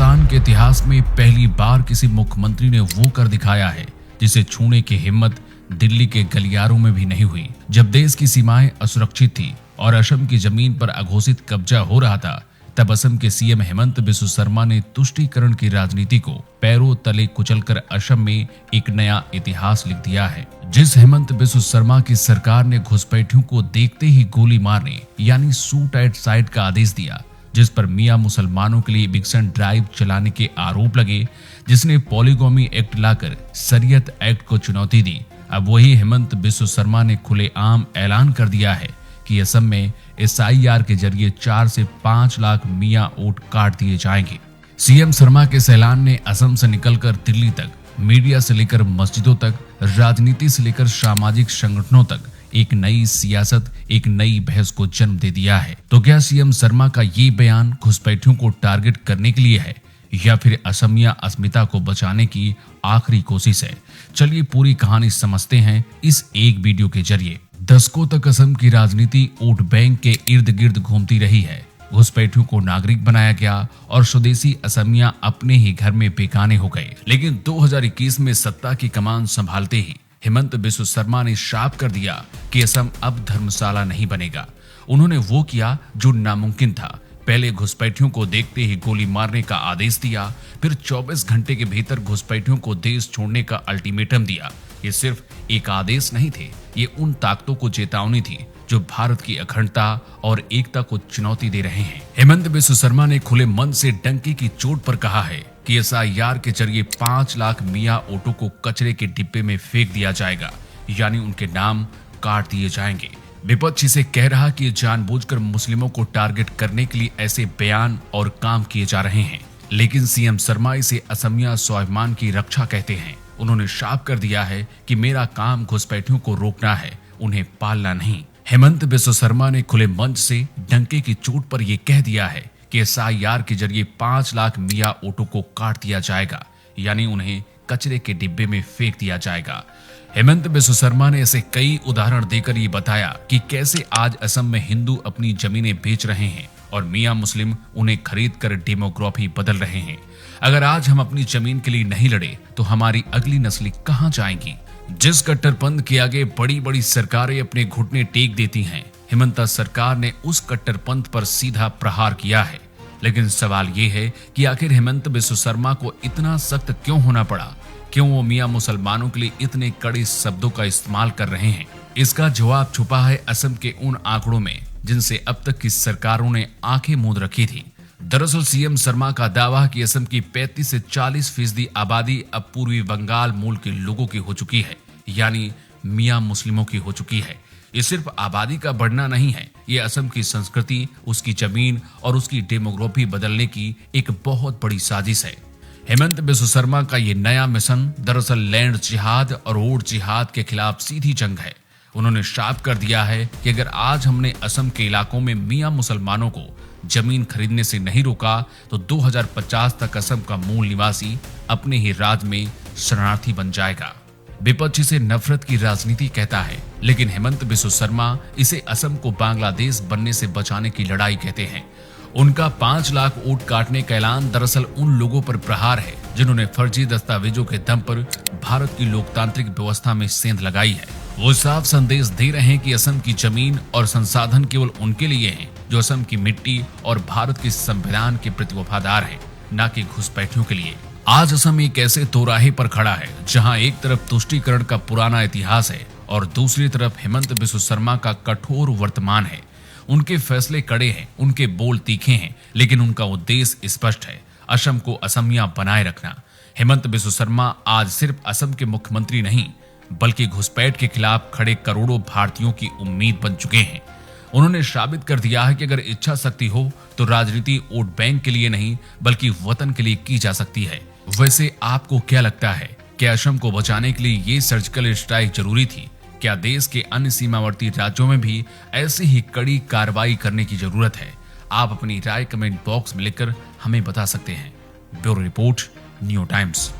पाकिस्तान के इतिहास में पहली बार किसी मुख्यमंत्री ने वो कर दिखाया है जिसे छूने की हिम्मत दिल्ली के गलियारों में भी नहीं हुई। जब देश की सीमाएं असुरक्षित थी और असम की जमीन पर अघोषित कब्जा हो रहा था, तब असम के सीएम हेमंत बिस्वा शर्मा ने तुष्टीकरण की राजनीति को पैरों तले कुचलकर असम में एक नया इतिहास लिख दिया है। जिस हेमंत बिस्वा शर्मा की सरकार ने घुसपैठियों को देखते ही गोली मारने यानी शूट एट साइट का आदेश दिया, जिस पर मियां मुसलमानों के लिए इविक्शन ड्राइव चलाने के आरोप लगे, जिसने पॉलीगोमी एक्ट लाकर शरीयत एक्ट को चुनौती दी, अब वही हेमंत बिस्वा शर्मा ने खुलेआम ऐलान कर दिया है कि असम में SIR के जरिए 4 से 5 लाख मियां वोट काट दिए जाएंगे। सीएम शर्मा के इस ऐलान ने असम से निकलकर दिल्ली तक, मीडिया से लेकर मस्जिदों तक, राजनीति से लेकर सामाजिक संगठनों तक एक नई सियासत, एक नई बहस को जन्म दे दिया है। तो क्या सीएम शर्मा का ये बयान घुसपैठियों को टारगेट करने के लिए है या फिर असमिया अस्मिता को बचाने की आखिरी कोशिश है? चलिए पूरी कहानी समझते हैं इस एक वीडियो के जरिए। दशकों तक असम की राजनीति वोट बैंक के इर्द गिर्द घूमती रही है। घुसपैठियों को नागरिक बनाया गया और स्वदेशी असमिया अपने ही घर में बेगाने हो गए। लेकिन 2021 में सत्ता की कमान संभालते ही हेमंत बिस्वा शर्मा ने साफ कर दिया कि असम अब धर्मशाला नहीं बनेगा। उन्होंने वो किया जो नामुमकिन था। पहले घुसपैठियों को देखते ही गोली मारने का आदेश दिया, फिर 24 घंटे के भीतर घुसपैठियों को देश छोड़ने का अल्टीमेटम दिया। ये सिर्फ एक आदेश नहीं थे, ये उन ताकतों को चेतावनी थी जो भारत की अखंडता और एकता को चुनौती दे रहे हैं। हेमंत बिस्वा शर्मा ने खुले मन से डंके की चोट पर कहा है कि SIR के जरिए 5 लाख मियां वोटों को कचरे के डिब्बे में फेंक दिया जाएगा, यानी उनके नाम काट दिए जाएंगे। विपक्ष इसे कह रहा कि जानबूझकर मुस्लिमों को टारगेट करने के लिए ऐसे बयान और काम किए जा रहे हैं, लेकिन सीएम शर्मा इसे असमिया स्वाभिमान की रक्षा कहते हैं। उन्होंने साफ कर दिया है कि मेरा काम घुसपैठियों को रोकना है, उन्हें पालना नहीं। हेमंत बिस्वा शर्मा ने खुले मंच से डंके की चोट पर यह कह दिया है कि SIR के जरिए 5 लाख मियां वोटों को काट दिया जाएगा, यानी उन्हें कचरे के डिब्बे में फेंक दिया जाएगा। हेमंत बिस्वा शर्मा ने ऐसे कई उदाहरण देकर ये बताया कि कैसे आज असम में हिंदू अपनी जमीनें बेच रहे हैं और मियां मुस्लिम उन्हें खरीद कर डेमोग्राफी बदल रहे हैं। अगर आज हम अपनी जमीन के लिए नहीं लड़े तो हमारी अगली नस्लें कहां जाएंगी? जिस कट्टरपंथ के आगे बड़ी बड़ी सरकारें अपने घुटने टेक देती हैं, हेमंत सरकार ने उस कट्टरपंथ पर सीधा प्रहार किया है। लेकिन सवाल ये है कि आखिर हेमंत बिस्वा शर्मा को इतना सख्त क्यों होना पड़ा? क्यों वो मियां मुसलमानों के लिए इतने कड़े शब्दों का इस्तेमाल कर रहे हैं? इसका जवाब छुपा है असम के उन आंकड़ों में जिनसे अब तक की सरकारों ने आंखें मूंद रखी थी। दरअसल सीएम शर्मा का दावा कि असम की 35 से 40% आबादी अब पूर्वी बंगाल मूल के लोगों की हो चुकी है, यानी मियां मुस्लिमों की हो चुकी है। ये सिर्फ आबादी का बढ़ना नहीं है, ये असम की संस्कृति, उसकी जमीन और उसकी डेमोग्राफी बदलने की एक बहुत बड़ी साजिश है। हेमंत बिस्वा शर्मा का ये नया मिशन दरअसल लैंड जिहाद और वोट जिहाद के खिलाफ सीधी जंग है। उन्होंने साफ कर दिया है कि अगर आज हमने असम के इलाकों में मियां मुसलमानों को जमीन खरीदने से नहीं रोका तो 2050 तक असम का मूल निवासी अपने ही राज्य में शरणार्थी बन जाएगा। विपक्ष इसे नफरत की राजनीति कहता है, लेकिन हेमंत बिस्वा शर्मा इसे असम को बांग्लादेश बनने से बचाने की लड़ाई कहते हैं। उनका 5 लाख वोट काटने का ऐलान दरअसल उन लोगों पर प्रहार है जिन्होंने फर्जी दस्तावेजों के दम पर भारत की लोकतांत्रिक व्यवस्था में सेंध लगाई है। वो साफ संदेश दे रहे हैं कि असम की जमीन और संसाधन केवल उनके लिए हैं जो असम की मिट्टी और भारत के संविधान के प्रति वफादार हैं, न कि घुसपैठियों के लिए। आज असम एक ऐसे दोराहे पर खड़ा है जहां एक तरफ तुष्टीकरण का पुराना इतिहास है और दूसरी तरफ हेमंत बिस्वा शर्मा का कठोर वर्तमान है। उनके फैसले कड़े हैं, उनके बोल तीखे हैं, लेकिन उनका उद्देश्य स्पष्ट है, असम को असमिया बनाए रखना। हेमंत बिस्वा शर्मा आज सिर्फ असम के मुख्यमंत्री नहीं, बल्कि घुसपैठ के खिलाफ खड़े करोड़ों भारतीयों की उम्मीद बन चुके हैं। उन्होंने साबित कर दिया है कि अगर इच्छा शक्ति हो तो राजनीति वोट बैंक के लिए नहीं बल्कि वतन के लिए की जा सकती है। वैसे आपको क्या लगता है, क्या असम को बचाने के लिए ये सर्जिकल स्ट्राइक जरूरी थी? क्या देश के अन्य सीमावर्ती राज्यों में भी ऐसी ही कड़ी कार्रवाई करने की जरूरत है? आप अपनी राय कमेंट बॉक्स में लिखकर हमें बता सकते हैं। Bureau report, new times.